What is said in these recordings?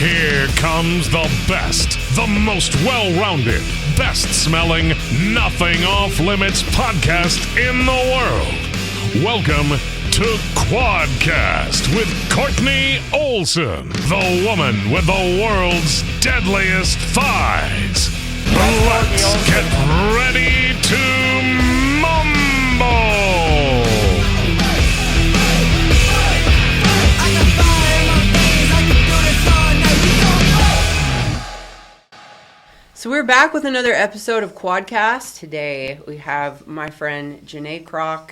Here comes the best, the most well-rounded, best-smelling, nothing off-limits podcast in the world. Welcome to Quadcast with Kortney Olson, the woman with the world's deadliest thighs. Let's get ready to mumble! So we're back with another episode of Quadcast. Today we have my friend Janae Kroc,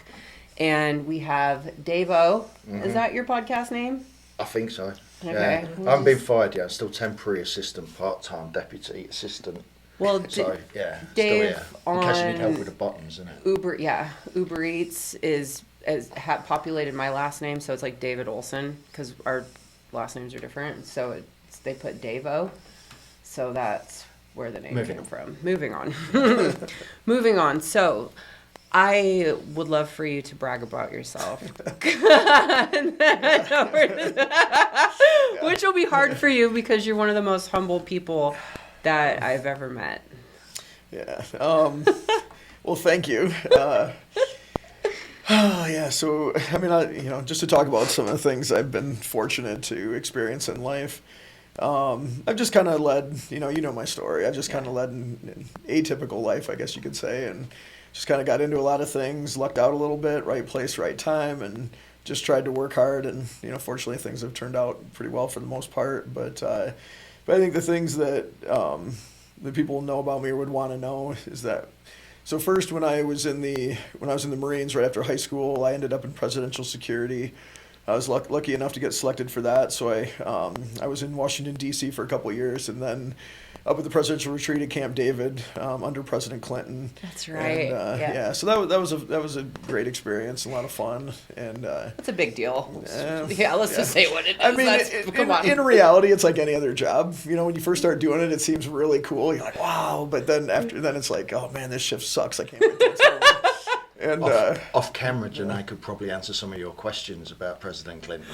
and we have 𝗣𝗥𝗢𝗚𝗥𝗧. Is that your podcast name? I think so. Okay. Yeah. I haven't been fired yet. I'm still temporary assistant, part-time deputy assistant. Well, so, yeah, Dave still here. In case you need help with the buttons, isn't it? Uber Eats populated my last name, so it's like David Olson, because our last names are different. So they put 𝗣𝗥𝗢𝗚𝗥𝗧. So that's where the name came from. Moving on. Moving on. So I would love for you to brag about yourself. Which will be hard for you because you're one of the most humble people that I've ever met. Yeah. Well, thank you. Yeah. So, I mean, just to talk about some of the things I've been fortunate to experience in life. I've just kind of led, you know my story. I've just kind of led an atypical life, I guess you could say, and just kind of got into a lot of things, lucked out a little bit, right place, right time, and just tried to work hard. And, fortunately things have turned out pretty well for the most part. But I think the things that the people know about me or would want to know is that, so first when I was in the Marines right after high school, I ended up in presidential security. I was lucky enough to get selected for that, so I was in Washington, D.C. for a couple of years, and then up at the presidential retreat at Camp David under President Clinton. That's right. And, yeah. So that was a great experience, a lot of fun, and that's a big deal. Let's just say what it is. I mean, in reality, it's like any other job. When you first start doing it, it seems really cool. You're like, wow, but then it's like, oh man, this shift sucks. I can't wait till it's over. And off camera, Janae could probably answer some of your questions about President Clinton.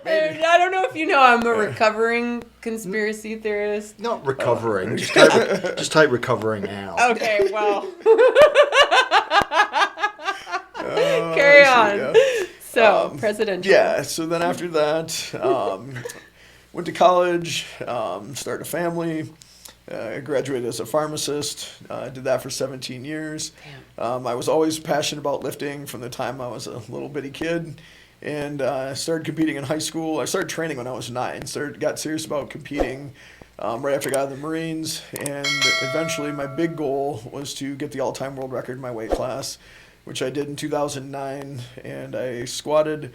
I don't know if you know, I'm a recovering conspiracy theorist. Not recovering. Just take recovering out. Okay, well. Carry on. Yeah. So, presidential. Yeah, so then after that, went to college, started a family. I graduated as a pharmacist. I did that for 17 years. I was always passionate about lifting from the time I was a little bitty kid. And I started competing in high school. I started training when I was 9. Got serious about competing right after I got out of the Marines. And eventually my big goal was to get the all-time world record in my weight class, which I did in 2009. And I squatted.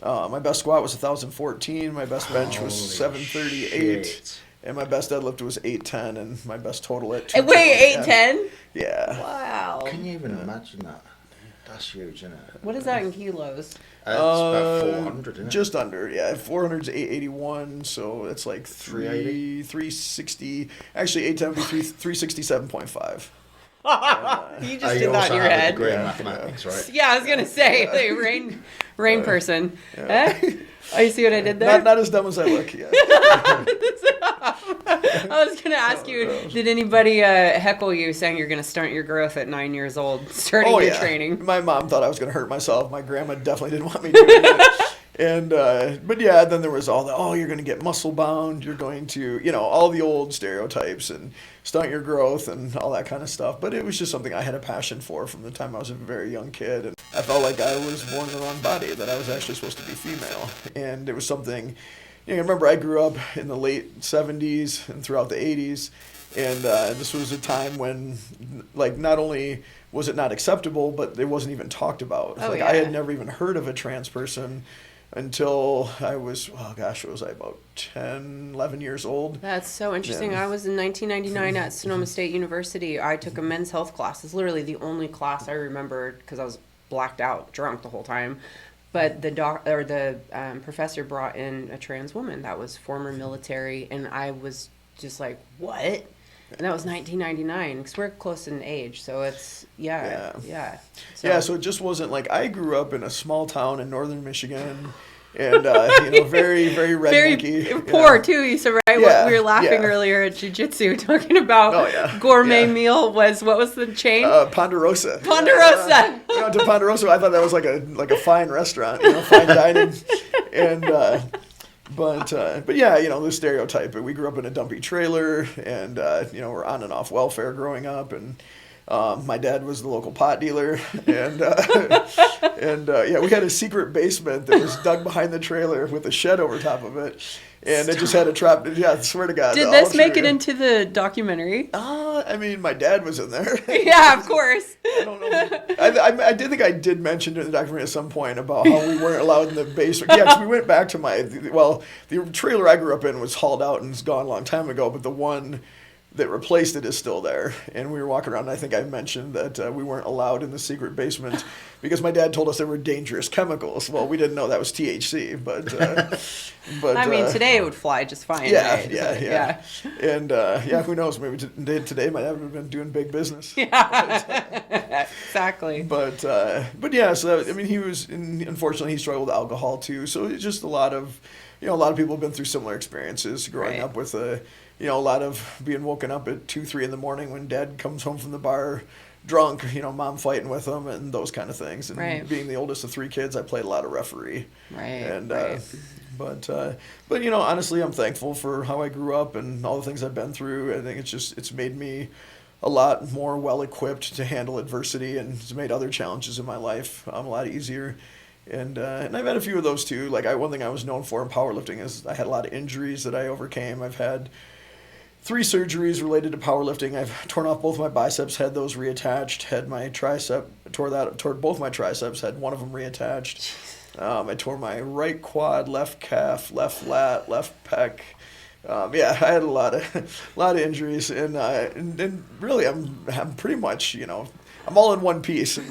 My best squat was 1,014. My best bench was 738. Shit. And my best deadlift was 810, and my best total at 2. Wait, 810? Yeah. Wow. Can you even imagine that? That's huge, isn't it? What is that in kilos? It's about 400, isn't it? Just under, yeah. 400 is 881, so it's like 360. Actually, 810 would be 367.5. You just did that in your head. Degree in mathematics, right? Yeah, I was gonna say, like, rain person. Yeah. Oh, you see what I did there? Not as dumb as I look. Yeah. I was gonna ask you, did anybody heckle you saying you're gonna stunt your growth at 9 years old, starting your training? My mom thought I was gonna hurt myself. My grandma definitely didn't want me doing it. And but yeah, then there was all the you're going to get muscle bound, you're going to all the old stereotypes and stunt your growth and all that kind of stuff. But it was just something I had a passion for from the time I was a very young kid, and I felt like I was born in the wrong body, that I was actually supposed to be female. And it was something. I remember I grew up in the late 70s and throughout the 80s, and this was a time when, like, not only was it not acceptable, but it wasn't even talked about. I had never even heard of a trans person until I was, what was I, about 10, 11 years old. That's so interesting. Yeah. I was in 1999 at Sonoma State University. I took a men's health class. It's literally the only class I remembered because I was blacked out, drunk the whole time. But the professor brought in a trans woman that was former military, and I was just like, what? And that was 1999, because we're close in age, so it's, So it just wasn't like, I grew up in a small town in northern Michigan, and very very rednecky. Poor too. You said right. Yeah, We were laughing yeah. earlier at jiu-jitsu talking about Oh, yeah, gourmet yeah. meal was what was the chain? Ponderosa. Ponderosa. We went to Ponderosa. I thought that was like a fine restaurant, fine dining, and but yeah, the stereotype. We grew up in a dumpy trailer, and we're on and off welfare growing up, and my dad was the local pot dealer, and we had a secret basement that was dug behind the trailer with a shed over top of it. And it just had a trap. Yeah, I swear to God. Did this make it into the documentary? I mean, my dad was in there. Yeah, of course. I don't know. I did think I did mention in the documentary at some point about how we weren't allowed in the basement. Yeah, because we went back to the trailer I grew up in was hauled out and is gone a long time ago, but the one that replaced it is still there. And we were walking around, and I think I mentioned that we weren't allowed in the secret basement because my dad told us there were dangerous chemicals. Well, we didn't know that was THC, but I mean, today it would fly just fine. Yeah, right? yeah. And who knows? Maybe today might have been doing big business. Yeah, exactly. But yeah. So I mean, unfortunately he struggled with alcohol too. So it's just a lot of people have been through similar experiences growing up with a lot of being woken up at 2-3 in the morning when dad comes home from the bar drunk, mom fighting with him and those kind of things. And being the oldest of 3 kids, I played a lot of referee. Right. And but honestly, I'm thankful for how I grew up and all the things I've been through. I think it's made me a lot more well equipped to handle adversity, and it's made other challenges in my life a lot easier. And I've had a few of those too. Like one thing I was known for in powerlifting is I had a lot of injuries that I overcame. I've had 3 surgeries related to powerlifting. I've torn off both my biceps, had those reattached, had my tricep, tore both my triceps, had one of them reattached. I tore my right quad, left calf, left lat, left pec. I had a lot of injuries, and really I'm pretty much, I'm all in one piece, and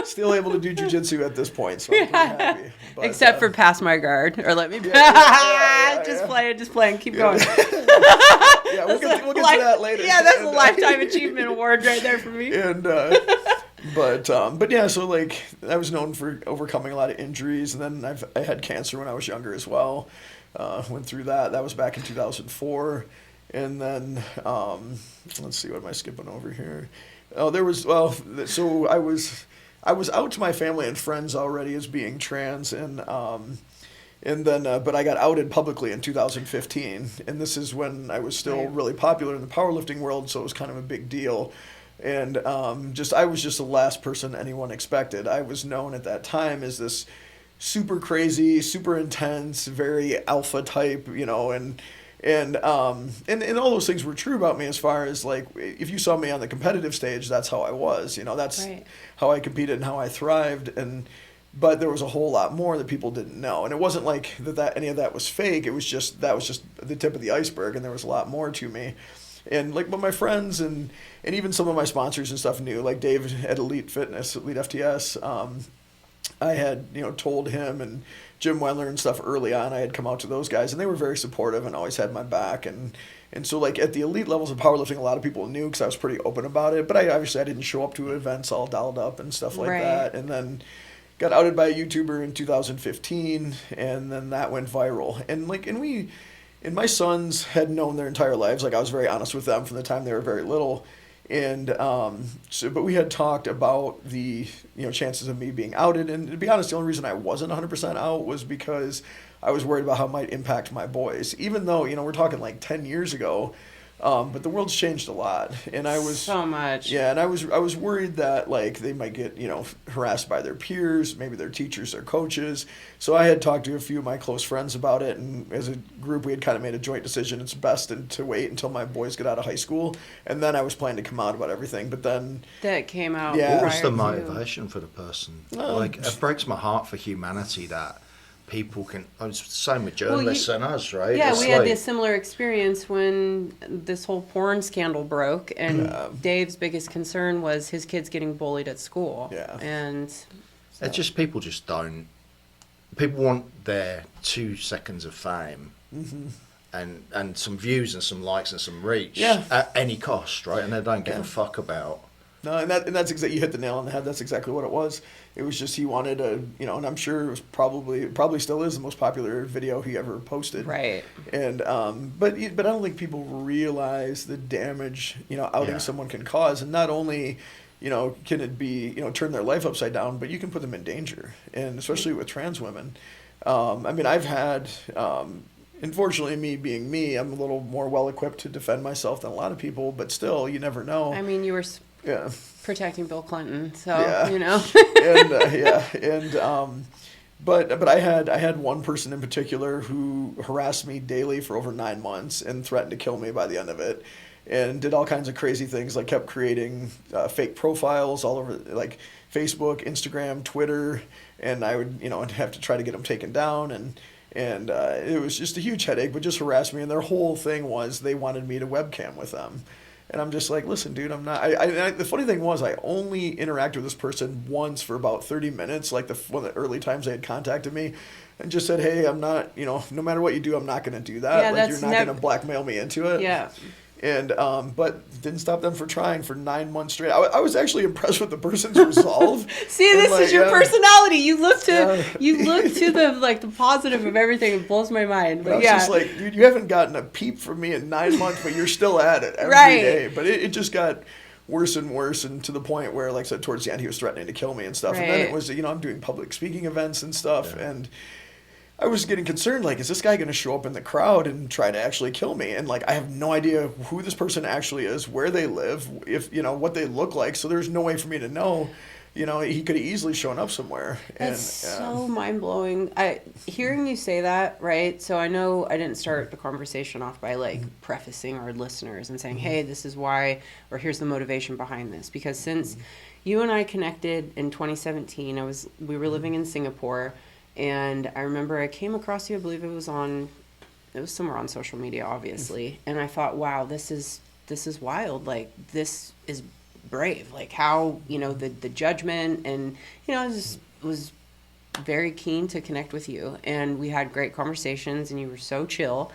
still able to do jiu-jitsu at this point, so I'm pretty happy. But, except for pass my guard, or let me just playing, keep going. Yeah, we'll get to that later. Yeah, that's a lifetime achievement award right there for me. And but yeah, so like I was known for overcoming a lot of injuries, and then I had cancer when I was younger as well. Went through that. That was back in 2004, and then let's see, what am I skipping over here? Oh, so I was out to my family and friends already as being trans, and then but I got outed publicly in 2015, and this is when I was still really popular in the powerlifting world, so it was kind of a big deal. And I was just the last person anyone expected. I was known at that time as this super crazy, super intense, very alpha type, and all those things were true about me as far as like if you saw me on the competitive stage, that's how I was, that's how I competed and how I thrived, but there was a whole lot more that people didn't know, and it wasn't like that any of that was fake. It was just the tip of the iceberg, and there was a lot more to me. And like, but my friends and even some of my sponsors and stuff knew, like Dave at Elite Fitness, Elite FTS. I had told him and Jim Wendler and stuff early on. I had come out to those guys, and they were very supportive and always had my back. And so like at the elite levels of powerlifting, a lot of people knew because I was pretty open about it. But I didn't show up to events all dolled up and stuff like that. And then got outed by a YouTuber in 2015, and then that went viral. And my sons had known their entire lives. Like I was very honest with them from the time they were very little. And but we had talked about the chances of me being outed, and to be honest, the only reason I wasn't 100% out was because I was worried about how it might impact my boys. Even though we're talking like 10 years ago, but the world's changed a lot, and I was so much. Yeah, and I was worried that like they might get harassed by their peers, maybe their teachers, their coaches. So I had talked to a few of my close friends about it, and as a group we had kind of made a joint decision. It's best to wait until my boys get out of high school, and then I was planning to come out about everything. But then that came out. Yeah. What was the motivation for the person? It breaks my heart for humanity that people can. It's the same with journalists and us, right? Yeah, it's we had this similar experience when this whole porn scandal broke, and Dave's biggest concern was his kids getting bullied at school. Yeah, and it's just people don't. People want their 2 seconds of fame, and some views and some likes and some reach at any cost, right? And they don't give a fuck about No, and that's exactly, you hit the nail on the head. That's exactly what it was. It was just he wanted a, you know, and I'm sure it was probably still is the most popular video he ever posted. Right. And but I don't think people realize the damage, you know, outing someone can cause, and not only, you know, can it be, you know, turn their life upside down, but you can put them in danger, and especially with trans women. I mean, I've had. Unfortunately, me being me, I'm a little more well-equipped to defend myself than a lot of people, but still, you never know. I mean, you were protecting Bill Clinton, so, you know. But I had one person in particular who harassed me daily for over 9 months and threatened to kill me by the end of it, and did all kinds of crazy things, like kept creating fake profiles all over, like Facebook, Instagram, Twitter, and I would, you know, have to try to get them taken down, and it was just a huge headache, but just harassed me. And their whole thing was they wanted me to webcam with them. And I'm just like, listen, dude, I'm not. The funny thing was, I only interacted with this person once for about 30 minutes, like one of the early times they had contacted me, and just said, hey, I'm not, you know, no matter what you do, I'm not going to do that. Yeah, like, you're not going to blackmail me into it. Yeah. And but didn't stop them for trying for 9 months straight. I was actually impressed with the person's resolve. See, this is your personality. You look to the positive of everything. It blows my mind. But I was just like, dude, you haven't gotten a peep from me in 9 months, but you're still at it every day. But it just got worse and worse, and to the point where, like I said, towards the end, he was threatening to kill me and stuff. Right. And then it was, you know, I'm doing public speaking events and stuff, and I was getting concerned, like, is this guy going to show up in the crowd and try to actually kill me? And, like, I have no idea who this person actually is, where they live, if, you know, what they look like. So there's no way for me to know. You know, he could have easily shown up somewhere. That's so mind-blowing. Hearing you say that, right? So I know I didn't start the conversation off by, like, prefacing our listeners and saying, hey, this is why, or here's the motivation behind this. Because since you and I connected in 2017, we were living in Singapore. And I remember I came across you, I believe it was somewhere on social media, obviously. And I thought, wow, this is wild. Like, this is brave. Like, how, you know, the judgment, and, you know, I was very keen to connect with you. And we had great conversations, and you were so chill.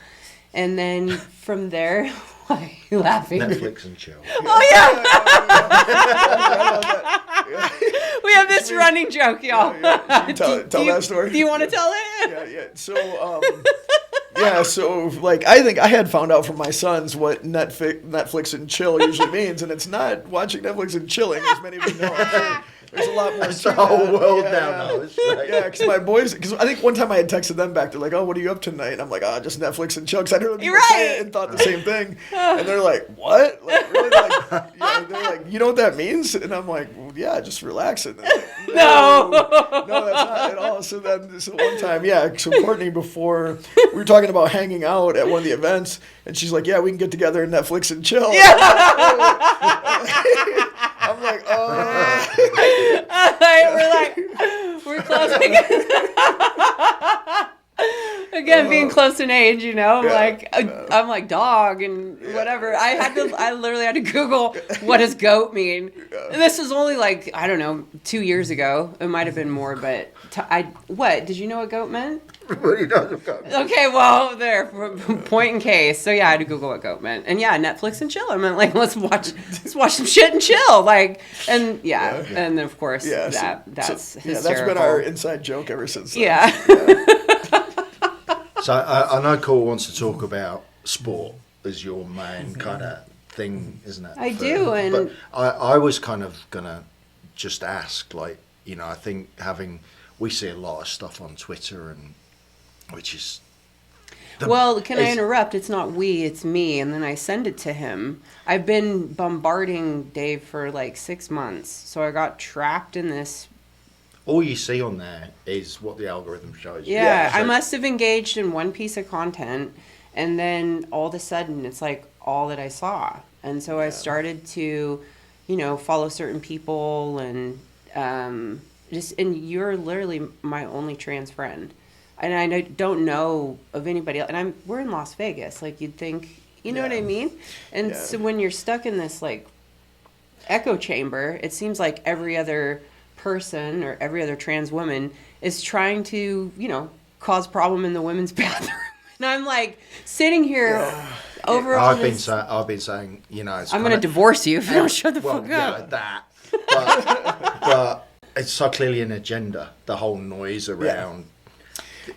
And then from there, why are you laughing? Netflix and chill. Oh, yeah. We have this running joke, y'all. Tell that story. Do you want to tell it? Yeah. So, like, I think I had found out from my sons what Netflix and chill usually means, and it's not watching Netflix and chilling, as many of you know. There's a lot more. It's the whole world now knows. Right? Yeah, because my boys, because I think one time I had texted them back. They're like, "Oh, what are you up to tonight?" And I'm like, "Oh, just Netflix and chill." Because I heard people say it and thought the same thing. And they're like, "What?" Like, really? Like, yeah. They're like, "You know what that means?" And I'm like, "Well, yeah, just relaxing." Like, no, that's not at all. So one time, so Kortney, before we were talking about hanging out at one of the events, and she's like, "Yeah, we can get together and Netflix and chill." Yeah. I'm like, we're close again, being close in age, you know. I'm like dog and whatever. I literally had to Google what does goat mean. And this was only like, I don't know, 2 years ago. It might have been more, but what did you know what goat meant? What he does with goat. Okay, well, there, point in case. So yeah, I had to Google what goat meant, and Netflix and chill. I meant, like, let's watch some shit and chill, like, and and then of course that's hysterical. That's been our inside joke ever since then. Yeah. So I know Cole wants to talk about sport as your main kind of thing, isn't it? I do, and but I was kind of gonna just ask, like, you know, I think we see a lot of stuff on Twitter, and which is. Can I interrupt? It's not we, it's me, and then I send it to him. I've been bombarding Dave for like 6 months, so I got trapped in this. All you see on there is what the algorithm shows you. Yeah, I must have engaged in one piece of content, and then all of a sudden it's like all that I saw. And so I started to, you know, follow certain people, and and you're literally my only trans friend. And I don't know of anybody else. And we're in Las Vegas. Like, you'd think, you know what I mean? And so when you're stuck in this, like, echo chamber, it seems like every other person or every other trans woman is trying to, you know, cause problem in the women's bathroom. And I'm like sitting here over on I've this. been saying, you know, it's I'm going to divorce you if you don't shut the fuck yeah, up. that. But it's so clearly an agenda. The whole noise around.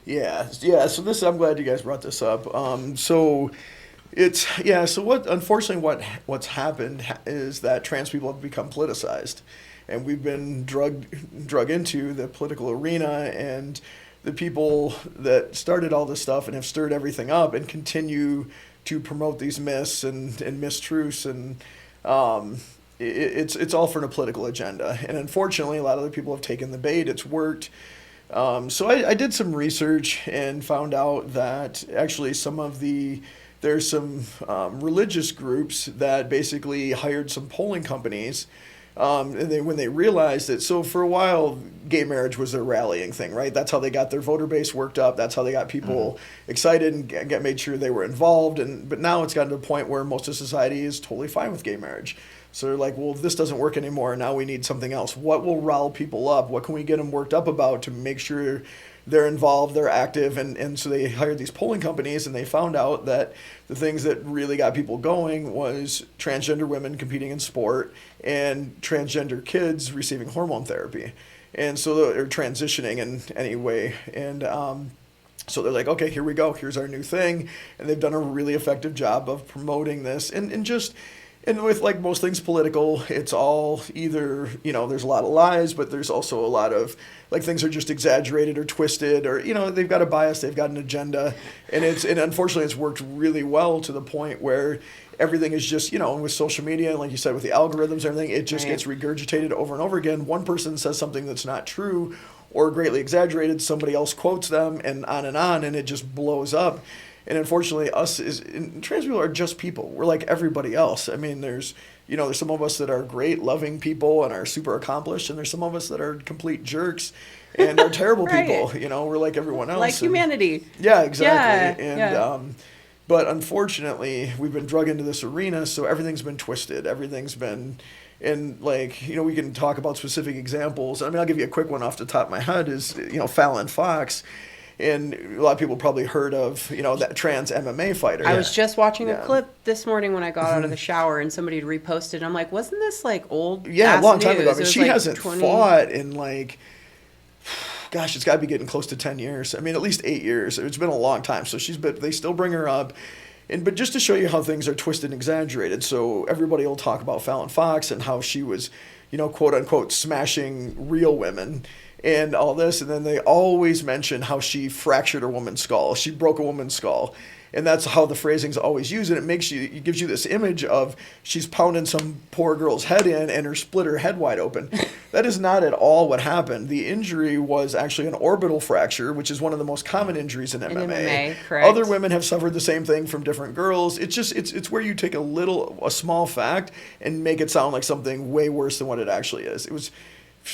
Yeah. So I'm glad you guys brought this up. So unfortunately what's happened is that trans people have become politicized, and we've been drug into the political arena, and the people that started all this stuff and have stirred everything up and continue to promote these myths and mistruths, and it's all for a political agenda. And unfortunately, a lot of the people have taken the bait. It's worked. So I did some research and found out that actually there's some religious groups that basically hired some polling companies. And when they realized that, so for a while, gay marriage was their rallying thing, right? That's how they got their voter base worked up. That's how they got people excited and made sure they were involved. But now it's gotten to a point where most of society is totally fine with gay marriage. So they're like, well, this doesn't work anymore. Now we need something else. What will rile people up? What can we get them worked up about to make sure they're involved, they're active? And so they hired these polling companies, and they found out that the things that really got people going was transgender women competing in sport and transgender kids receiving hormone therapy. And so they're transitioning in any way. And so they're like, okay, here we go. Here's our new thing. And they've done a really effective job of promoting this. And with like most things political, it's all either, there's a lot of lies, but there's also a lot of like things are just exaggerated or twisted, or, they've got a bias, they've got an agenda. And unfortunately it's worked really well to the point where everything is just, with social media, and like you said, with the algorithms and everything, it just gets regurgitated over and over again. One person says something that's not true or greatly exaggerated, somebody else quotes them, and on, and it just blows up. And unfortunately, trans people are just people. We're like everybody else. I mean, there's some of us that are great, loving people and are super accomplished, and there's some of us that are complete jerks and are terrible people. We're like everyone else. Like humanity. Yeah, exactly. But unfortunately, we've been drug into this arena, so everything's been twisted. Everything's been, and we can talk about specific examples. I mean, I'll give you a quick one off the top of my head is, 𝗪𝗪𝗥𝗠𝗪. And a lot of people probably heard of, that trans MMA fighter. I was just watching a clip this morning when I got out of the shower, and somebody had reposted. And I'm like, wasn't this like old? Yeah, a long time ago. I mean, she like hasn't fought in it's got to be getting close to 10 years. I mean, at least 8 years. It's been a long time. So they still bring her up. But just to show you how things are twisted and exaggerated. So everybody will talk about 𝗪𝗪𝗥𝗧 and how she was, quote unquote, smashing real women and all this, and then they always mention how she fractured a woman's skull. She broke a woman's skull. And that's how the phrasing's always used, and it gives you this image of she's pounding some poor girl's head in and her split her head wide open. That is not at all what happened. The injury was actually an orbital fracture, which is one of the most common injuries in MMA. Correct. Other women have suffered the same thing from different girls. It's just it's where you take a small fact and make it sound like something way worse than what it actually is. It was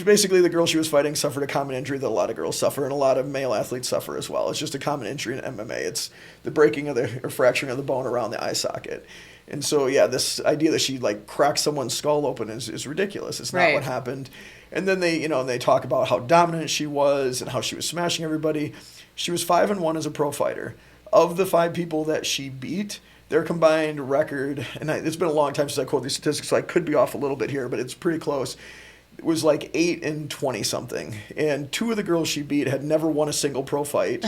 basically the girl she was fighting suffered a common injury that a lot of girls suffer, and a lot of male athletes suffer as well. It's just a common injury in MMA. It's the breaking or fracturing of the bone around the eye socket. And so, this idea that she cracked someone's skull open is ridiculous. It's not what happened. And then they talk about how dominant she was and how she was smashing everybody. She was 5-1 as a pro fighter. Of the 5 people that she beat, their combined record, and it's been a long time since I quote these statistics, so I could be off a little bit here, but it's pretty close. It was 8-20 something, and 2 of the girls she beat had never won a single pro fight.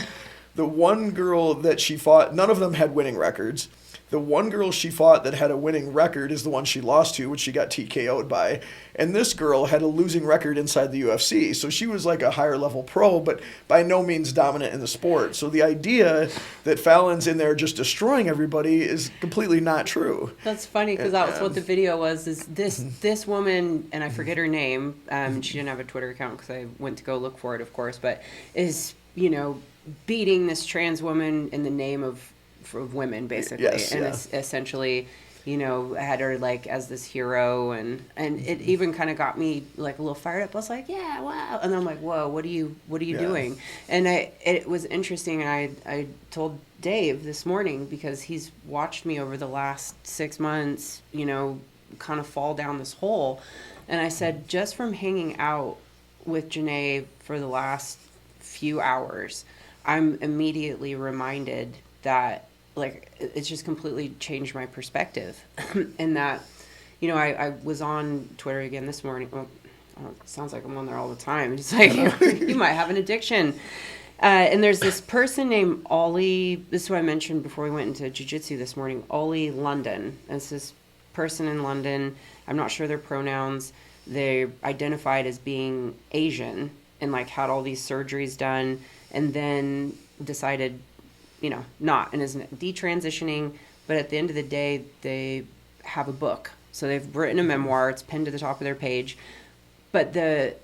The one girl that she fought, none of them had winning records. The one girl she fought that had a winning record is the one she lost to, which she got TKO'd by. And this girl had a losing record inside the UFC. So she was a higher level pro, but by no means dominant in the sport. So the idea that Fallon's in there just destroying everybody is completely not true. That's funny because that was what the video was. Is this woman, and I forget her name. She didn't have a Twitter account because I went to go look for it, of course. But is beating this trans woman in the name of women, basically. It's essentially, had her as this hero, and it even kind of got me a little fired up. I was like, yeah, wow. And then I'm like, whoa, what are you doing? And it was interesting, and I told Dave this morning, because he's watched me over the last 6 months, kind of fall down this hole. And I said, just from hanging out with Janae for the last few hours, I'm immediately reminded that, like, it's just completely changed my perspective. And that, you know, I was on Twitter again this morning. Well, it sounds like I'm on there all the time. It's like, you might have an addiction. And there's this person named Ollie. This is what I mentioned before we went into jiu-jitsu this morning. Ollie London. And it's this person in London. I'm not sure their pronouns. They identified as being Asian and like had all these surgeries done, and then decided, you know, not, and is detransitioning. But at the end of the day, they have a book. So they've written a memoir. It's pinned to the top of their page. But the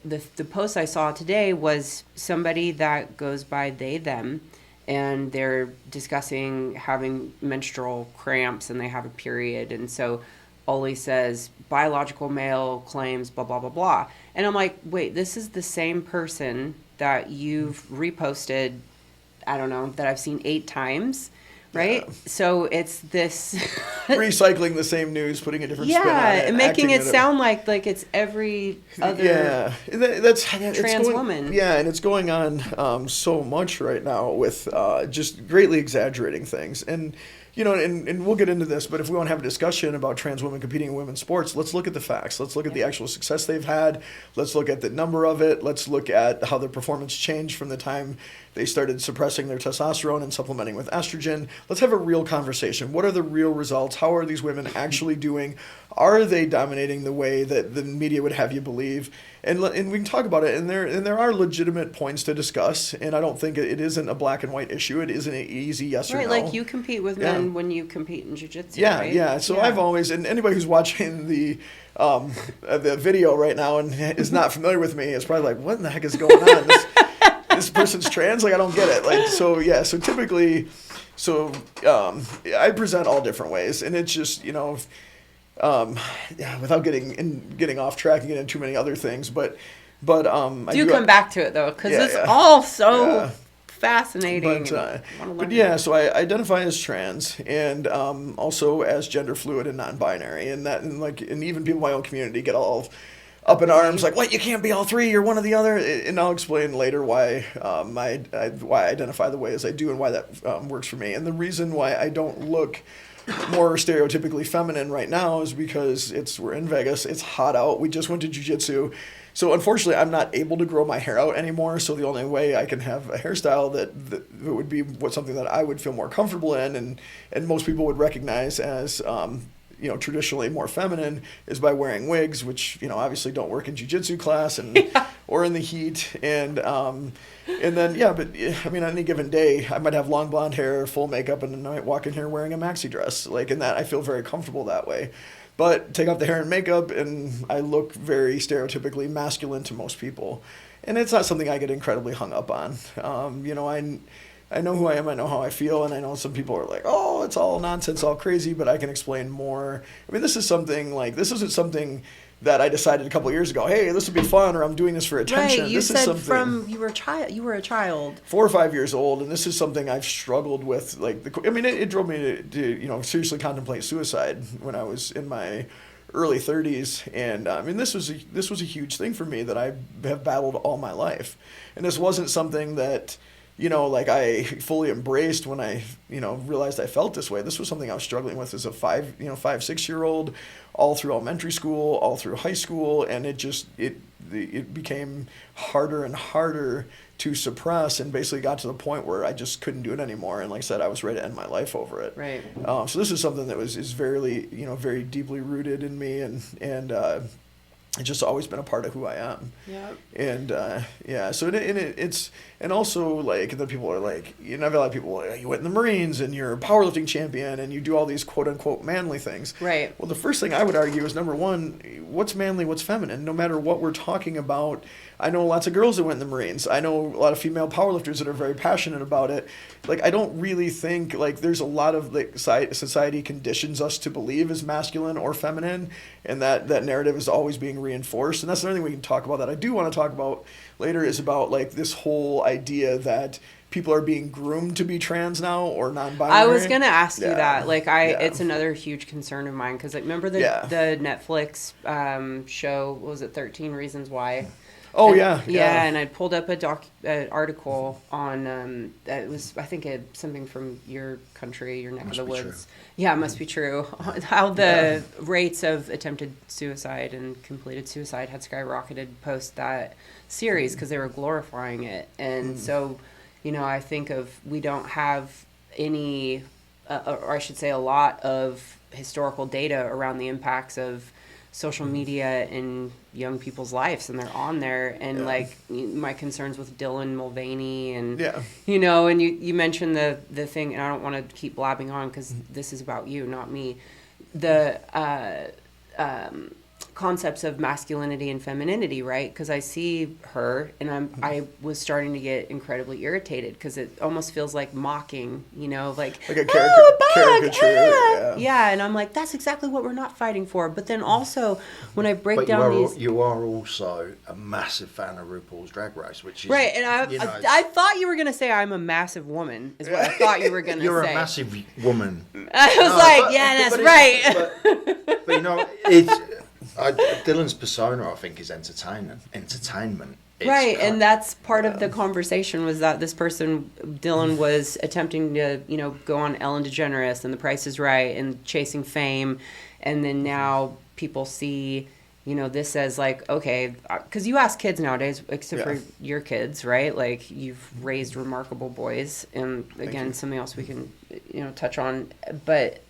post I saw today was somebody that goes by they, them, and they're discussing having menstrual cramps and they have a period. And so Ollie says, biological male claims, blah, blah, blah, blah. And I'm like, wait, this is the same person that you've reposted, I don't know, that I've seen 8 times. Right? Yeah. So it's this recycling the same news, putting a different spin on it, and making it sound like it's every other that's trans woman. Yeah, and it's going on so much right now with just greatly exaggerating things. And you know, and we'll get into this, but if we want to have a discussion about trans women competing in women's sports, let's look at the facts. Let's look at the actual success they've had. Let's look at the number of it. Let's look at how their performance changed from the time they started suppressing their testosterone and supplementing with estrogen. Let's have a real conversation. What are the real results? How are these women actually doing? Are they dominating the way that the media would have you believe? And we can talk about it, and there are legitimate points to discuss, and I don't think it isn't a black and white issue. It isn't an easy yes or no. Right, like you compete with men when you compete in jiu-jitsu, yeah, right? Yeah, so I've always, and anybody who's watching the video right now and is not familiar with me is probably like, what in the heck is going on? This person's trans? Like, I don't get it. Like, so typically, I present all different ways, and it's just, you know, without getting off track and getting into too many other things, but I do come back to it though, because it's all so fascinating. But yeah, so I identify as trans, and also as gender fluid and non-binary, and even people in my own community get all up in arms, like, what, you can't be all three, you're one or the other. And I'll explain later why I identify the way as I do and why that works for me. And the reason why I don't look more stereotypically feminine right now is because we're in Vegas, it's hot out, we just went to jiu-jitsu. So unfortunately, I'm not able to grow my hair out anymore. So the only way I can have a hairstyle that would be something that I would feel more comfortable in, and most people would recognize as traditionally more feminine, is by wearing wigs, which obviously don't work in jiu-jitsu class or in the heat. And then but I mean, on any given day, I might have long blonde hair, full makeup, and I might walk in here wearing a maxi dress. Like, in that, I feel very comfortable that way. But take off the hair and makeup, and I look very stereotypically masculine to most people. And it's not something I get incredibly hung up on. I know who I am, I know how I feel, and I know some people are like, oh, it's all nonsense, all crazy, but I can explain more. I mean, this isn't something that I decided a couple of years ago, hey, this would be fun, or I'm doing this for attention. Right, you this said is something, you were a child. 4 or 5 years old, and this is something I've struggled with. It drove me to seriously contemplate suicide when I was in my early 30s, and this was a huge thing for me that I have battled all my life, and this wasn't something that I fully embraced when I realized I felt this way. This was something I was struggling with as a 5-6-year-old, all through elementary school, all through high school, and it became harder and harder to suppress, and basically got to the point where I just couldn't do it anymore. And like I said, I was ready to end my life over it. Right. So this is something that is very very deeply rooted in me, and it's just always been a part of who I am. Yeah. And so it's, and also, like, then people are like, you have a lot of people, you went in the Marines and you're a powerlifting champion and you do all these quote unquote manly things. Right. Well, the first thing I would argue is, number one, what's manly, what's feminine? No matter what we're talking about. I know lots of girls that went in the Marines. I know a lot of female powerlifters that are very passionate about it. Like, I don't really think, like, there's a lot of, like, society conditions us to believe is masculine or feminine, and that narrative is always being reinforced. And that's another thing we can talk about that I do want to talk about later, is about, like, this whole idea that people are being groomed to be trans now or non-binary. I was going to ask you that. Like, it's another huge concern of mine, because, like, remember the Netflix show, what was it, 13 Reasons Why? Oh, And- yeah. yeah, and I pulled up an article on that was, I think, something from your country, your neck Must of the be woods. true. Yeah, it must be true. How the rates of attempted suicide and completed suicide had skyrocketed post that series because they were glorifying it. And so, I think we don't have any, or I should say a lot of historical data around the impacts of social media in young people's lives, and they're on there, and like my concerns with Dylan Mulvaney, and and you mentioned the thing, and I don't want to keep blabbing on because this is about you, not me, the concepts of masculinity and femininity, right? Because I see her, and I was starting to get incredibly irritated because it almost feels like mocking, like Like a bug, caricature. yeah, and I'm like, that's exactly what we're not fighting for. But then also, when I break But down these, you are also a massive fan of RuPaul's Drag Race, which is right, and I thought you were gonna say I'm a massive woman, is what I thought you were gonna you're say. a massive woman. I was like, yeah, that's right. But it's Dylan's persona, I think, is entertainment. It's Right, and that's part of the conversation, was that this person, Dylan, was attempting to, go on Ellen DeGeneres and The Price is Right and chasing fame, and then now people see, this as like, okay, because you ask kids nowadays, except for your kids, right? Like, you've raised remarkable boys, and again, something else we can, touch on, but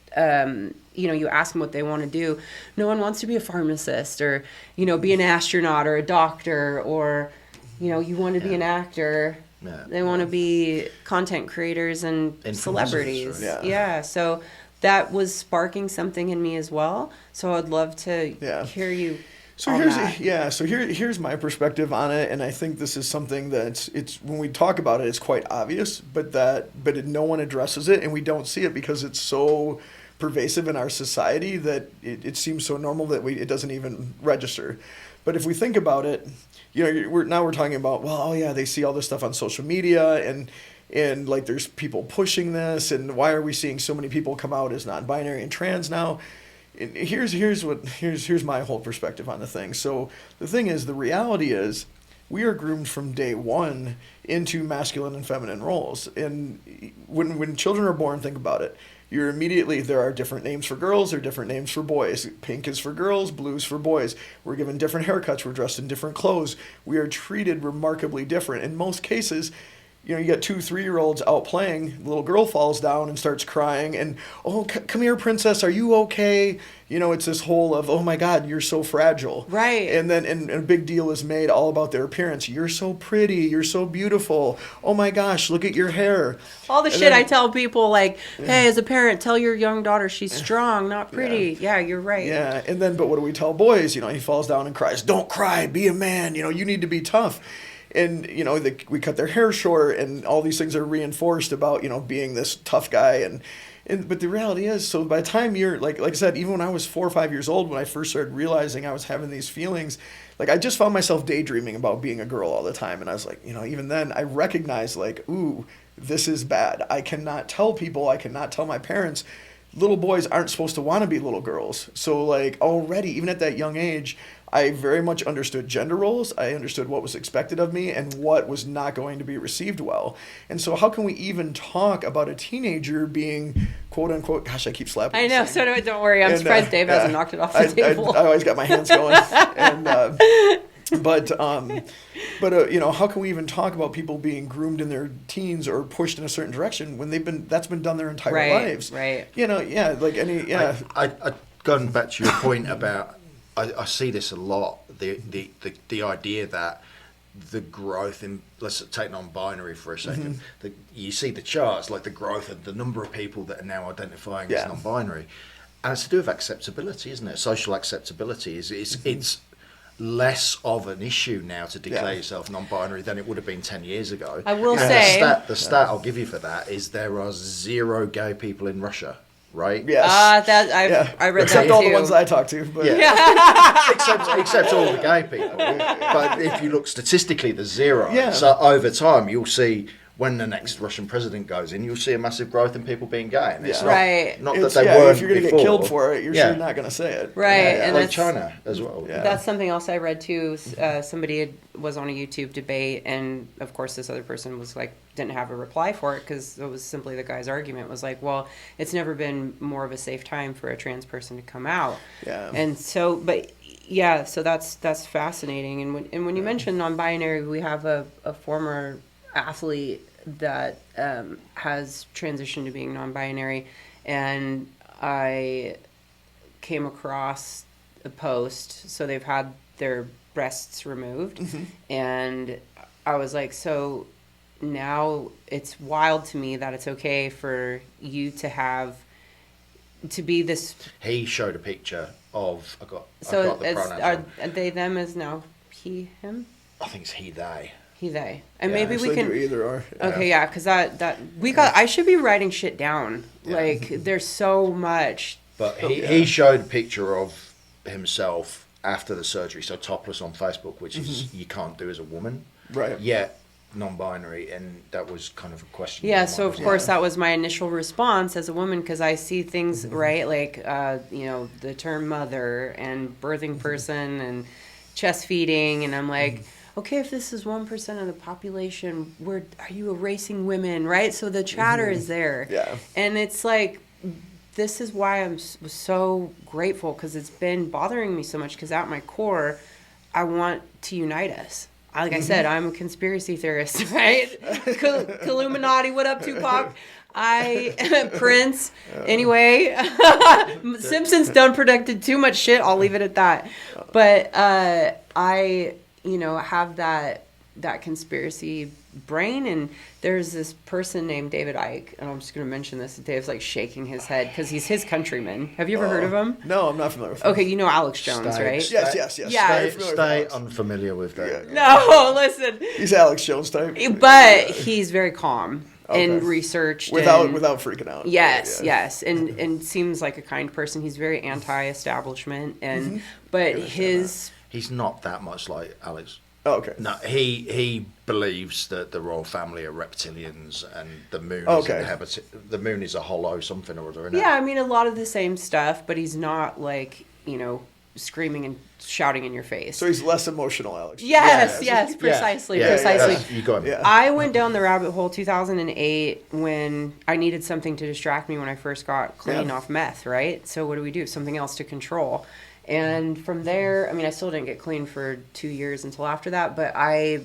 you ask them what they want to do. No one wants to be a pharmacist or, be an astronaut or a doctor, or, you want to be an actor. Yeah. They want to be content creators and Influencers, celebrities. right? Yeah. So that was sparking something in me as well. So I'd love to hear you. So here's my perspective on it, and I think this is something that it's when we talk about it, it's quite obvious, but no one addresses it, and we don't see it because it's so pervasive in our society that it seems so normal that it doesn't even register. But if we think about it, we're talking about, they see all this stuff on social media, and like there's people pushing this, and why are we seeing so many people come out as non-binary and trans now? And here's my whole perspective on the thing. So the thing is, the reality is, we are groomed from day one into masculine and feminine roles. And when children are born, think about it. There are different names for girls, there are different names for boys. Pink is for girls, blue's for boys. We're given different haircuts, we're dressed in different clothes. We are treated remarkably different. In most cases, you got 2-3-year-olds out playing, the little girl falls down and starts crying, and, come here, princess, are you okay? It's this whole of, oh my God, you're so fragile. Right. And then and a big deal is made all about their appearance. You're so pretty, you're so beautiful. Oh my gosh, look at your hair. All the shit I tell people, like, hey, as a parent, tell your young daughter she's strong, not pretty. Yeah, you're right. Yeah, and then, but what do we tell boys? He falls down and cries, don't cry, be a man, you need to be tough. And, we cut their hair short, and all these things are reinforced about, being this tough guy. But the reality is, so by the time you're, like I said, even when I was 4 or 5 years old, when I first started realizing I was having these feelings, like I just found myself daydreaming about being a girl all the time. And I was like, even then I recognized, like, ooh, this is bad. I cannot tell people, I cannot tell my parents, little boys aren't supposed to want to be little girls. So like already, even at that young age, I very much understood gender roles. I understood what was expected of me and what was not going to be received well. And so how can we even talk about a teenager being, quote unquote, gosh, I keep slapping. I know, so don't worry. I'm surprised Dave hasn't knocked it off the table. I always got my hands going. But how can we even talk about people being groomed in their teens or pushed in a certain direction when that's been done their entire lives? Right. I going back to your point about, I see this a lot, the idea that the growth in, let's take non-binary for a second, you see the charts, like the growth of the number of people that are now identifying as non-binary, and it's to do with acceptability, isn't it? Social acceptability it's less of an issue now to declare yourself non-binary than it would have been 10 years ago. I will say the stat I'll give you for that is there are 0 gay people in Russia. Right? Yes. I read except that all too. the ones that I talked to. But. except all the gay people. But if you look statistically, there's 0. Yeah. So over time, you'll see when the next Russian president goes in, you'll see a massive growth in people being gay. And it's Right. not It's, that they weren't if you're going to before. get killed for it, you're sure not going to say it. Right, and like that's China as well. Yeah. That's something else I read too. Somebody was on a YouTube debate, and of course, this other person was like, didn't have a reply for it because it was simply the guy's argument was like, well, it's never been more of a safe time for a trans person to come out. Yeah. And so, but yeah, so that's fascinating. And when you mention non-binary, we have a former athlete that has transitioned to being non-binary, and I came across a post. So they've had their breasts removed, and I was like, so now it's wild to me that it's okay for you to be this. He showed a picture of. I got the it's, pronouns. are they them is now he him? I think it's he they. He they, and Yeah, maybe So we they can. do either or. Okay, yeah, because that we got. I should be writing shit down. Like there's so much. But he showed a picture of himself after the surgery, so topless on Facebook, which is you can't do as a woman. Right. Yet non-binary, and that was kind of a question. Yeah, so of course that was my initial response as a woman because I see things right, like the term mother and birthing person and chest feeding, and I'm like, okay, if this is 1% of the population, are you erasing women, right? So the chatter is there, and it's like. This is why I'm so grateful because it's been bothering me so much because at my core, I want to unite us. Like I said, I'm a conspiracy theorist, right? Illuminati, what up, Tupac? Prince. Anyway, Simpsons done predicted too much shit. I'll leave it at that. But I, have that conspiracy brain, and there's this person named David Icke, and I'm just going to mention this. Dave's like shaking his head because he's his countryman. Have you ever heard of him? No, I'm not familiar with him. Okay, you know Alex Jones, right? Yes. Yeah. Stay unfamiliar with that. No, listen. He's Alex Jones type. But he's very calm and researched. Without freaking out. Yes. And seems like a kind person. He's very anti-establishment, and but he's not that much like Alex. Oh, okay. No, he believes that the royal family are reptilians and the moon is the moon is a hollow something or other. Isn't it? I mean a lot of the same stuff, but he's not like screaming and shouting in your face. So he's less emotional, Alex. Yes, precisely. You got me. I went down the rabbit hole 2008 when I needed something to distract me when I first got clean off meth, right? So what do? Something else to control. And from there, I mean, I still didn't get clean for 2 years until after that, but I,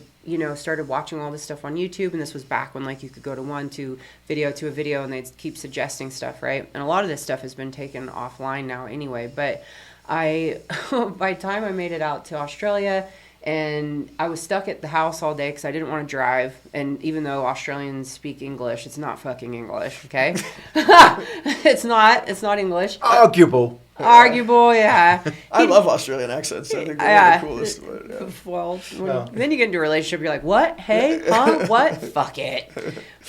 started watching all this stuff on YouTube, and this was back when, like, you could go to video to a video, and they'd keep suggesting stuff, right? And a lot of this stuff has been taken offline now anyway, but by the time I made it out to Australia, and I was stuck at the house all day because I didn't want to drive, and even though Australians speak English, it's not fucking English, okay? It's not English. Arguable, yeah. I love Australian accents. I think they're the coolest. Well, then you get into a relationship, you're like, what? Hey? Huh? What? Fuck it.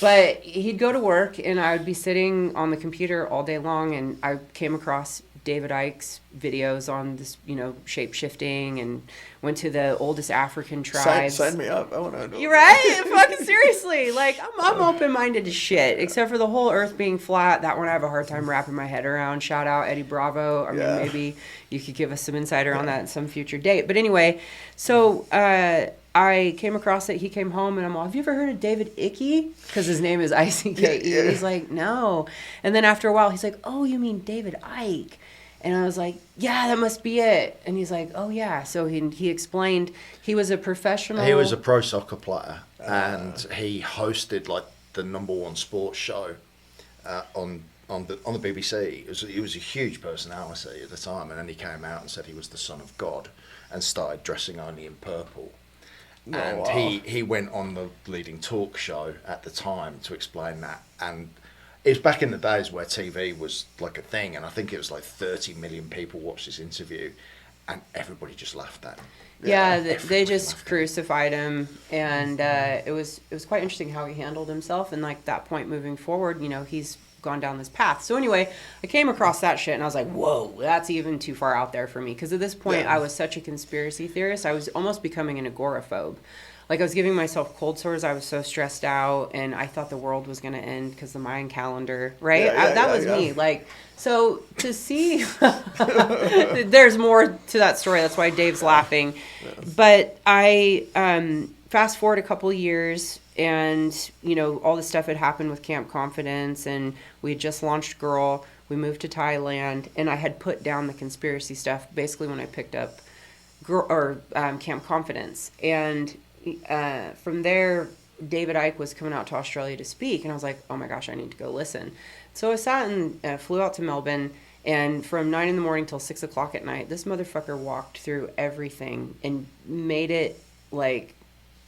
But he'd go to work, and I would be sitting on the computer all day long, and I came across David Icke's videos on this, shape-shifting, and went to the oldest African tribes. Sign me up. I want to know. You're right? Fucking seriously. Like, I'm open-minded to shit, except for the whole earth being flat. That one I have a hard time wrapping my head around. Shout out Eddie Bravo. I mean, maybe you could give us some insider on that at some future date. But anyway, so I came across it. He came home, and I'm all, have you ever heard of David Icke? Because his name is Icke. And he's like, no. And then after a while, he's like, oh, you mean David Icke? And I was like, yeah, that must be it. And he's like, oh, yeah. So he explained he was a professional. He was a pro soccer player, and he hosted like the #1 sports show on the BBC. He was a huge personality at the time, and then he came out and said he was the son of God and started dressing only in purple. He went on the leading talk show at the time to explain that, and it was back in the days where TV was like a thing, and I think it was like 30 million people watched this interview, and everybody just laughed at him. Yeah, they just crucified him, and it was quite interesting how he handled himself, and like that point moving forward, he's gone down this path. So anyway, I came across that shit, and I was like, whoa, that's even too far out there for me, because at this point I was such a conspiracy theorist. I was almost becoming an agoraphobe. Like I was giving myself cold sores. I was so stressed out, and I thought the world was going to end because the Mayan calendar, right? That was me. Like, so to see, there's more to that story. That's why Dave's laughing. But I fast forward a couple of years, and you know, all this stuff had happened with Camp Confidence, and we had just launched Girl. We moved to Thailand, and I had put down the conspiracy stuff basically when I picked up Camp Confidence. And from there, David Icke was coming out to Australia to speak, and I was like, oh my gosh, I need to go listen. So I sat and flew out to Melbourne, and from 9 in the morning till 6 o'clock at night, this motherfucker walked through everything and made it like,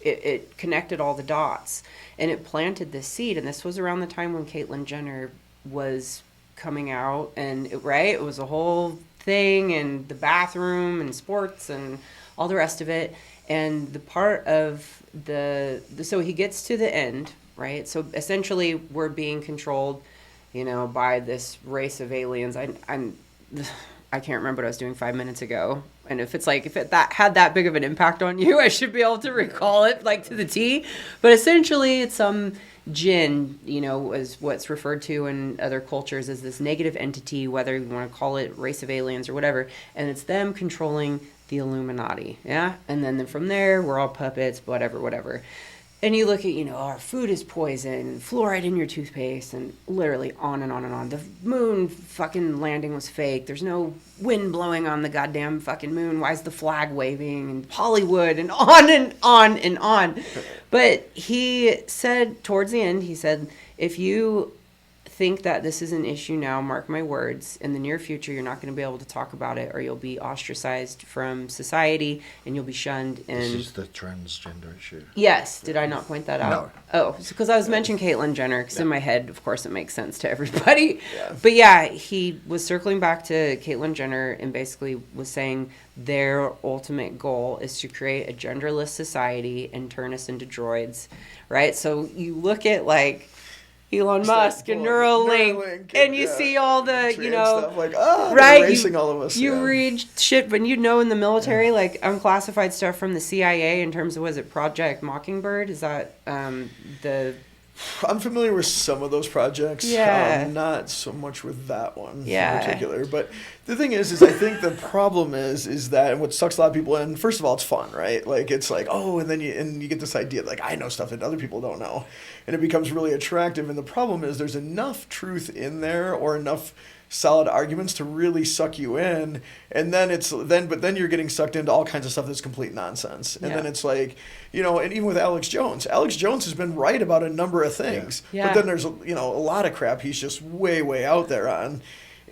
it connected all the dots, and it planted this seed. And this was around the time when Caitlyn Jenner was coming out, and it was a whole thing, and the bathroom and sports and all the rest of it. And the part of so he gets to the end, right? So essentially we're being controlled, you know, by this race of aliens. I can't remember what I was doing 5 minutes ago. And if that had that big of an impact on you, I should be able to recall it like to the T. But essentially it's some jinn, you know, is what's referred to in other cultures as this negative entity, whether you want to call it race of aliens or whatever. And it's them controlling the Illuminati. Yeah. And then from there, we're all puppets, whatever. And you look at, you know, our food is poison, fluoride in your toothpaste, and literally on and on and on. The moon fucking landing was fake. There's no wind blowing on the goddamn fucking moon. Why is the flag waving? And Hollywood, and on and on and on. But he said towards the end, he said, if you think that this is an issue now, mark my words, in the near future you're not going to be able to talk about it, or you'll be ostracized from society and you'll be shunned. And this is the transgender issue. Yes. Did I not point that out? No. Oh, because I was mentioning Caitlyn Jenner, because in my head, of course, it makes sense to everybody. But yeah, he was circling back to Caitlyn Jenner and basically was saying their ultimate goal is to create a genderless society and turn us into droids, right? So you look at like Elon Musk and Neuralink, and you see all the, you know, stuff like, right? Erasing all of us. You read shit, but you know, in the military, like unclassified stuff from the CIA in terms of, was it Project Mockingbird? Is that the... I'm familiar with some of those projects. Yeah. Not so much with that one Yeah. in particular. But the thing is I think the problem is that, and what sucks a lot of people in, first of all, it's fun, right? Like, it's like, oh, and then you get this idea, like, I know stuff that other people don't know. And it becomes really attractive. And the problem is there's enough truth in there, or enough solid arguments to really suck you in, and then but then you're getting sucked into all kinds of stuff that's complete nonsense. And then it's like, you know, and even with Alex Jones has been right about a number of things, but then there's, you know, a lot of crap he's just way out there on.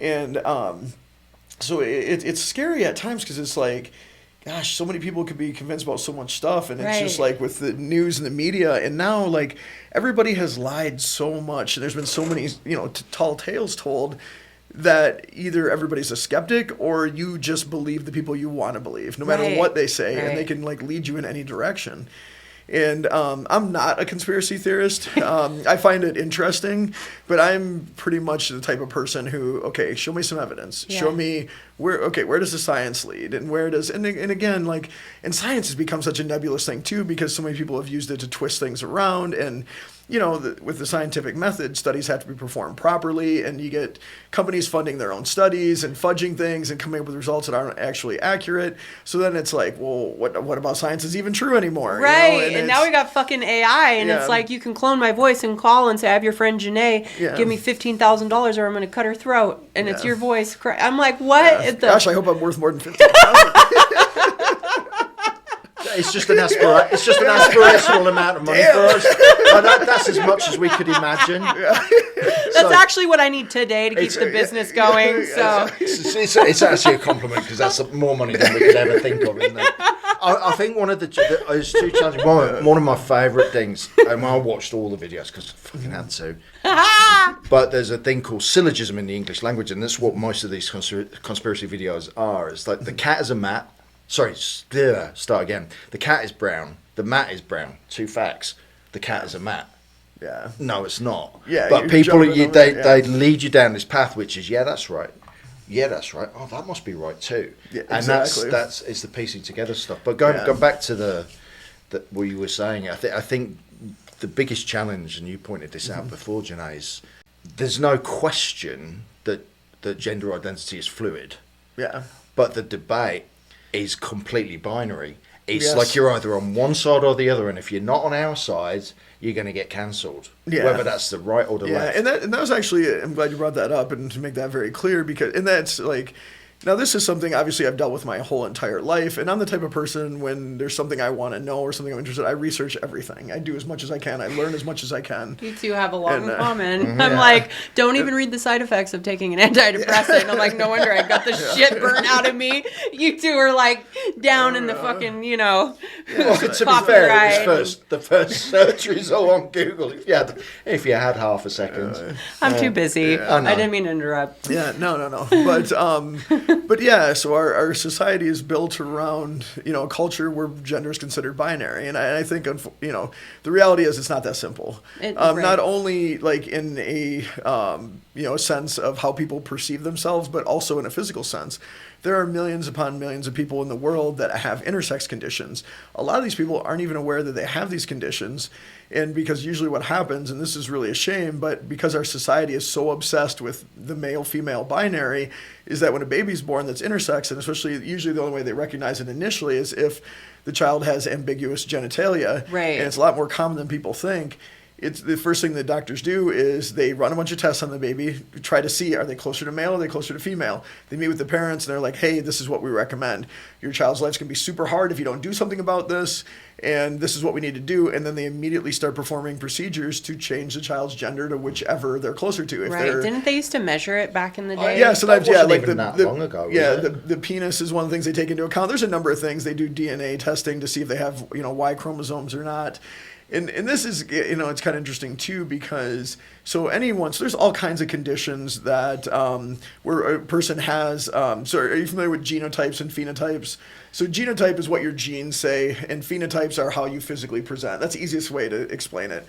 And so it's scary at times, because it's like, gosh, so many people could be convinced about so much stuff, and it's just like with the news and the media, and now like everybody has lied so much, and there's been so many, you know, tall tales told, that either everybody's a skeptic or you just believe the people you want to believe, no matter what they say, and they can like lead you in any direction. And I'm not a conspiracy theorist. I find it interesting, but I'm pretty much the type of person who, okay, show me some evidence. Yeah. Show me where does the science lead, and where does, and again, like, and science has become such a nebulous thing too, because so many people have used it to twist things around. And you know, with the scientific method, studies have to be performed properly, and you get companies funding their own studies and fudging things and coming up with results that aren't actually accurate. So then it's like, well, what about science is even true anymore? Right, you know? and now we got fucking AI, and it's like, you can clone my voice and call and say, I have your friend Janae, give me $15,000 or I'm going to cut her throat, and it's your voice. I'm like, what? Gosh, I hope I'm worth more than $15,000. It's just an aspirational amount of money for us. That's as much as we could imagine. That's actually what I need today to keep the business going. So it's actually a compliment, because that's more money than we could ever think of, isn't it? I think one of the it's too challenging. One of my favourite things, and I watched all the videos because I fucking had to. But there's a thing called syllogism in the English language, and that's what most of these conspiracy videos are. It's like the cat is a mat. Sorry, start again. The cat is brown. The mat is brown. 2 facts. The cat is a mat. Yeah. No, it's not. Yeah. But people, they lead you down this path, which is, that's right. Yeah, that's right. Oh, that must be right too. Yeah, exactly. And that's it's the piecing together stuff. But going back to that what you were saying. I think the biggest challenge, and you pointed this out before, Janae, is there's no question that gender identity is fluid. Yeah. But the debate is completely binary. It's Yes. like you're either on one side or the other, and if you're not on our side, you're going to get cancelled. Yeah. Whether that's the right or the left. And that was actually, I'm glad you brought that up, and to make that very clear, because, and that's like, now this is something obviously I've dealt with my whole entire life, and I'm the type of person when there's something I want to know or something I'm interested in, I research everything. I do as much as I can. I learn as much as I can. You two have a lot And, in common. I'm like, don't even read the side effects of taking an antidepressant. I'm like, no wonder I got the shit burnt out of me. You two are like down in the fucking, you know, Well, to be fair, copyright. it was the first search result on Google. If you had half a second. I'm too busy. I know. I didn't mean to interrupt. Yeah, no. But yeah, so our society is built around, a culture where gender is considered binary. And I think, the reality is it's not that simple. Right. Not only like in a sense of how people perceive themselves, but also in a physical sense. There are millions upon millions of people in the world that have intersex conditions. A lot of these people aren't even aware that they have these conditions. And because usually what happens, and this is really a shame, but because our society is so obsessed with the male-female binary, is that when a baby's born that's intersex, and especially usually the only way they recognize it initially is if the child has ambiguous genitalia. Right. And it's a lot more common than people think. It's the first thing that doctors do is they run a bunch of tests on the baby, try to see, are they closer to male or are they closer to female? They meet with the parents and they're like, hey, this is what we recommend. Your child's life's going to be super hard if you don't do something about this, and this is what we need to do. And then they immediately start performing procedures to change the child's gender to whichever they're closer to. Right. Didn't they used to measure it back in the day? Yeah, sometimes, That wasn't like even that long ago, was yeah, it? the penis is one of the things they take into account. There's a number of things. They do DNA testing to see if they have, Y chromosomes or not. And this is, it's kind of interesting too, because there's all kinds of conditions that where a person has, so are you familiar with genotypes and phenotypes? So genotype is what your genes say, and phenotypes are how you physically present. That's the easiest way to explain it.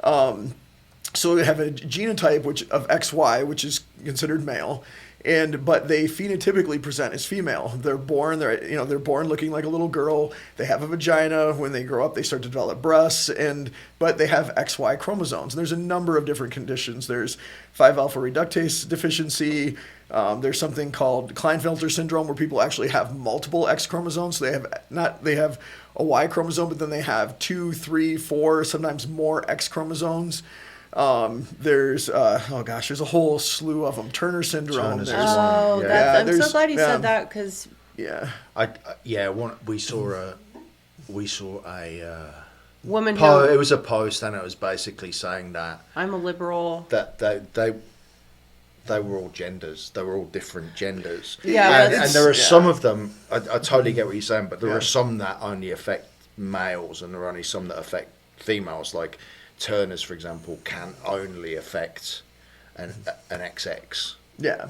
So we have a genotype of XY, which is considered male, but they phenotypically present as female. They're born looking like a little girl. They have a vagina. When they grow up, they start to develop breasts, but they have XY chromosomes. And there's a number of different conditions. There's 5-alpha reductase deficiency. There's something called Klinefelter syndrome, where people actually have multiple X chromosomes. So they have a Y chromosome, but then they have 2, 3, 4, sometimes more X chromosomes. There's a whole slew of them. Turner syndrome. Turner's There's- Oh, Yeah. I'm so glad you said that, because yeah. We saw a women it was a post, and it was basically saying that I'm a liberal. they were all genders. They were all different genders. Yeah, and there are some of them. I totally get what you're saying, but there are some that only affect males, and there are only some that affect females. Like Turner's, for example, can only affect an XX. Yeah.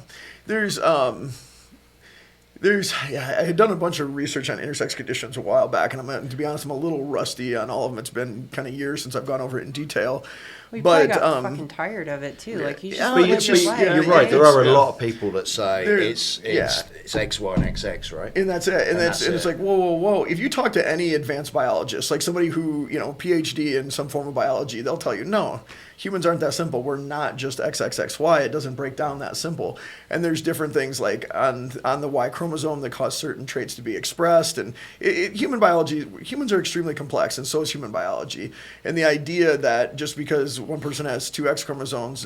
I had done a bunch of research on intersex conditions a while back, and to be honest, I'm a little rusty on all of them. It's been kind of years since I've gone over it in detail. We probably got fucking tired of it too. Like you just Yeah, live it's your just- life. You're right. There are a lot of people that say it's XY and XX, right? And that's it. And it's like, whoa. If you talk to any advanced biologist, like somebody who, PhD in some form of biology, they'll tell you, no, humans aren't that simple. We're not just XXXY. It doesn't break down that simple. And there's different things like on the Y chromosome that cause certain traits to be expressed. And humans are extremely complex, and so is human biology. And the idea that just because one person has 2 X chromosomes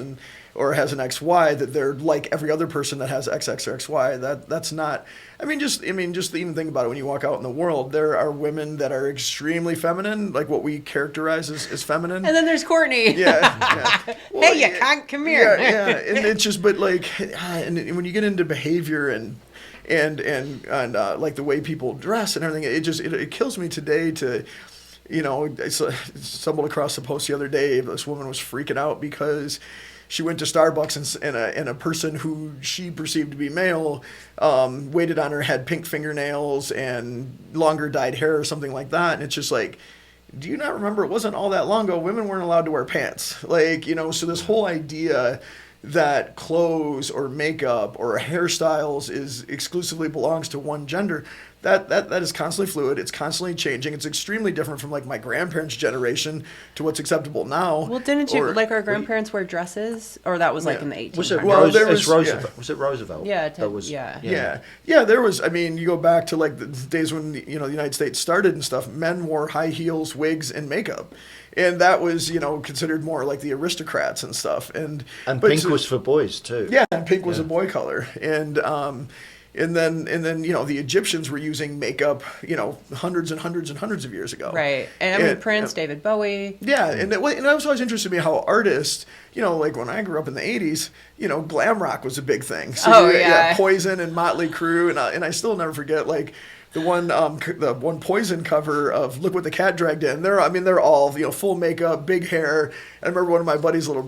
or has an XY, that they're like every other person that has XX or XY, that's not. Just even think about it. When you walk out in the world, there are women that are extremely feminine, like what we characterize as feminine. And then there's Kortney. Yeah. Well, Hey, you can't come here. Yeah. And it's just, but and when you get into behavior and like the way people dress and everything, it kills me today to. I stumbled across a post the other day. This woman was freaking out because she went to Starbucks and a person who she perceived to be male waited on her, had pink fingernails and longer dyed hair or something like that. And it's just like, do you not remember? It wasn't all that long ago. Women weren't allowed to wear pants. So this whole idea that clothes or makeup or hairstyles exclusively belongs to one gender, that is constantly fluid. It's constantly changing. It's extremely different from like my grandparents' generation to what's acceptable now. Well, didn't you like our grandparents wear dresses, or that was like in the 1800s? Was it Roosevelt? Was it Roosevelt? Yeah, that was. Yeah. There was. I mean, you go back to like the days when the United States started and stuff. Men wore high heels, wigs, and makeup. And that was, considered more like the aristocrats and stuff. And pink was for boys too. Yeah, and pink was a boy color. And then the Egyptians were using makeup, hundreds and hundreds and hundreds of years ago. Right. And I mean, Prince, David Bowie. Yeah, and that was always interested me how artists, like when I grew up in the 80s, glam rock was a big thing. So Poison and Motley Crue, and I still never forget like the one Poison cover of Look What the Cat Dragged In. They're all full makeup, big hair. I remember one of my buddy's little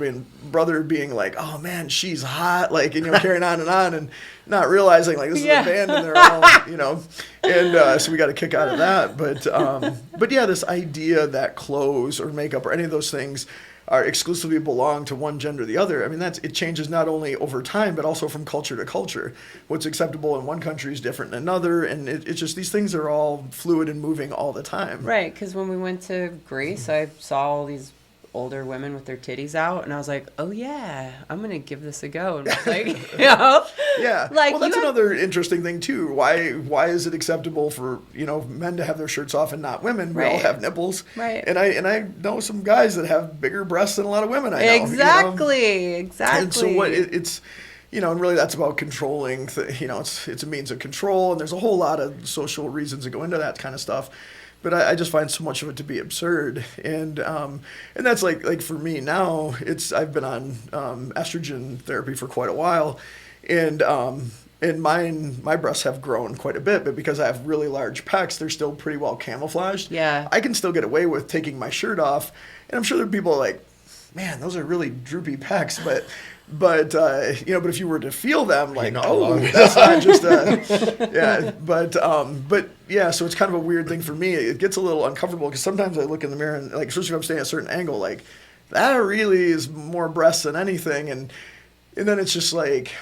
brother being like, "Oh man, she's hot," like carrying on, and not realizing like this is a band and they're all and so we got a kick out of that. But yeah, this idea that clothes or makeup or any of those things are exclusively belong to one gender or the other. I mean, it changes not only over time, but also from culture to culture. What's acceptable in one country is different in another, and it's just these things are all fluid and moving all the time. Right, because when we went to Greece, I saw all these older women with their titties out, and I was like, oh yeah, I'm gonna give this a go. And it's like, yeah, like, well, that's another interesting thing too. Why is it acceptable for men to have their shirts off and not women? We all have nipples, right? And I know some guys that have bigger breasts than a lot of women I know. Exactly. And so what it's and really that's about controlling. It's a means of control, and there's a whole lot of social reasons that go into that kind of stuff. But I just find so much of it to be absurd, and that's like for me now. I've been on estrogen therapy for quite a while, and my breasts have grown quite a bit, but because I have really large pecs, they're still pretty well camouflaged. Yeah, I can still get away with taking my shirt off, and I'm sure there are people like, man, those are really droopy pecs, but but if you were to feel them, like, that's not just but yeah, so it's kind of a weird thing for me. It gets a little uncomfortable because sometimes I look in the mirror and, like, especially if I'm standing at a certain angle, like, that really is more breasts than anything, and then it's just like,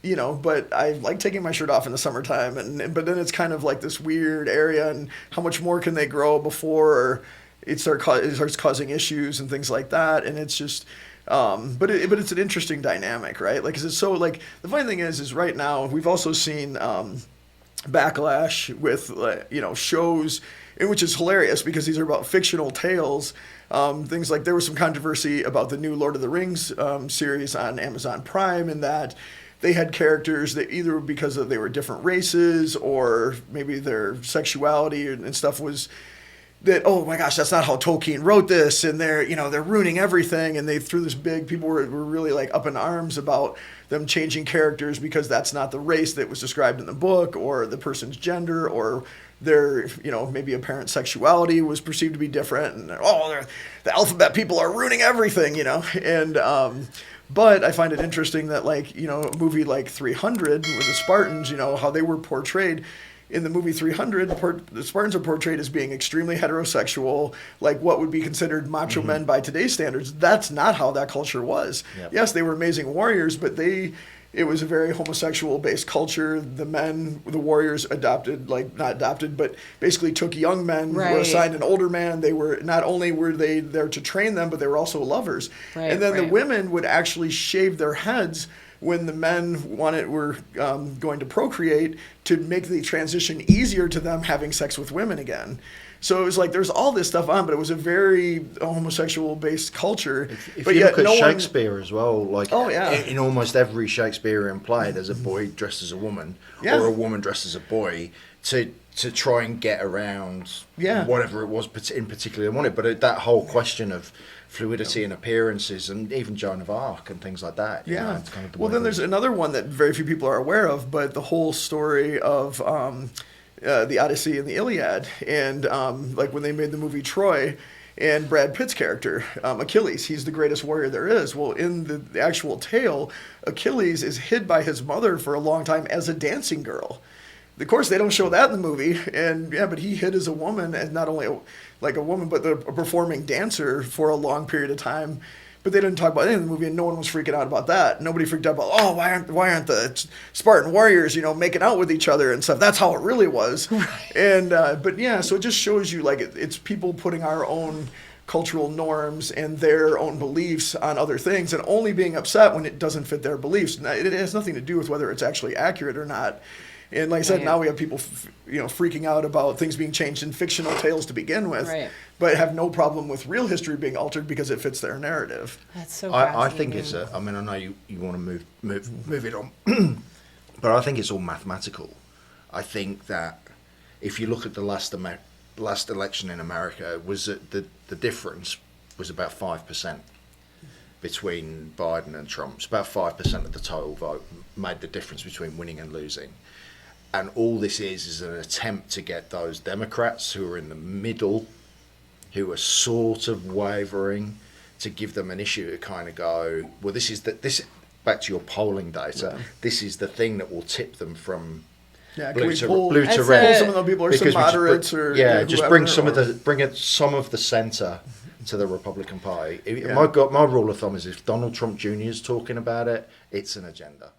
but I like taking my shirt off in the summertime, but then it's kind of like this weird area, and how much more can they grow before it starts causing issues and things like that, and it's just. But it's an interesting dynamic, right? Like, 'cause it's so, like, the funny thing is right now we've also seen backlash with shows, which is hilarious because these are about fictional tales. Things like there was some controversy about the new Lord of the Rings series on Amazon Prime, in that they had characters that either because they were different races or maybe their sexuality and stuff was. That, oh my gosh, that's not how Tolkien wrote this, and they're ruining everything, and they threw this big, people were really like up in arms about them changing characters because that's not the race that was described in the book, or the person's gender, or their maybe apparent sexuality was perceived to be different, and the alphabet people are ruining everything, and but I find it interesting that, like, a movie like 300 with the Spartans, how they were portrayed. In the movie 300, the Spartans are portrayed as being extremely heterosexual, like what would be considered macho men by today's standards. That's not how that culture was. Yep. Yes, they were amazing warriors, but it was a very homosexual-based culture. The warriors not adopted, but basically took young men, were assigned an older man. They were, not only were they there to train them, but they were also lovers. Right, and then the women would actually shave their heads when the men were going to procreate, to make the transition easier to them having sex with women again. So it was like there's all this stuff on, but it was a very homosexual-based culture. If you look at Shakespeare as well, like in almost every Shakespearean play, there's a boy dressed as a woman or a woman dressed as a boy to try and get around whatever it was in particular they wanted. But that whole question of fluidity and appearances, and even Joan of Arc and things like that. It's kind of then there's another one that very few people are aware of, but the whole story of the Odyssey and the Iliad, and like when they made the movie Troy, and Brad Pitt's character, Achilles, he's the greatest warrior there is. Well, in the actual tale, Achilles is hid by his mother for a long time as a dancing girl. Of course, they don't show that in the movie, but he hid as a woman, and not only like a woman, but a performing dancer for a long period of time, But they didn't talk about any of the movie, and no one was freaking out about that. Nobody freaked out about, oh, why aren't the Spartan warriors, making out with each other and stuff? That's how it really was. Right. And but yeah, so it just shows you like it's people putting our own cultural norms and their own beliefs on other things, and only being upset when it doesn't fit their beliefs. Now, it has nothing to do with whether it's actually accurate or not. And like I said, now we have people, freaking out about things being changed in fictional tales to begin with, but have no problem with real history being altered because it fits their narrative. That's so I think it's I know you want to move it on, but I think it's all mathematical. I think that if you look at the last election in America, was that the difference was about 5% between Biden and Trump. It's about 5% of the total vote made the difference between winning and losing. And all this is an attempt to get those Democrats who are in the middle, who are sort of wavering, to give them an issue to kind of go, well, this back to your polling data, this is the thing that will tip them from blue to red. Some of the people are some moderates just bring some of the center to the Republican Party. My rule of thumb is if Donald Trump Jr. is talking about it, it's an agenda.